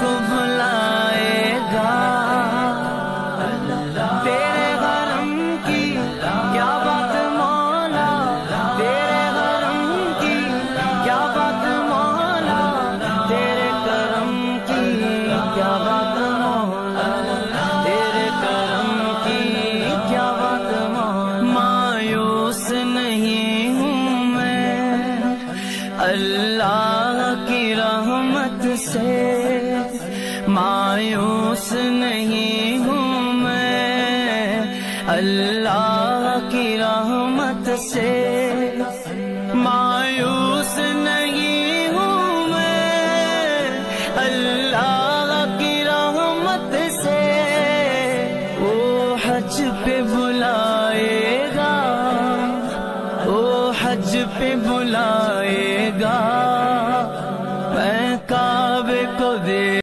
کو بھلائے گا تیرے حرم کی کیا بات مولا، تیرے حرم کی کیا بات مولا، تیرے کرم کی کیا بات مولا، تیرے کرم کی کیا بات مولا۔ مایوس نہیں ہوں میں اللہ کی رحمت سے، مایوس نہیں ہوں میں اللہ کی رحمت سے، مایوس نہیں ہوں میں اللہ کی رحمت سے۔ وہ حج پہ بلائے گا، وہ حج پہ بلائے گا، میں کعبے کو دے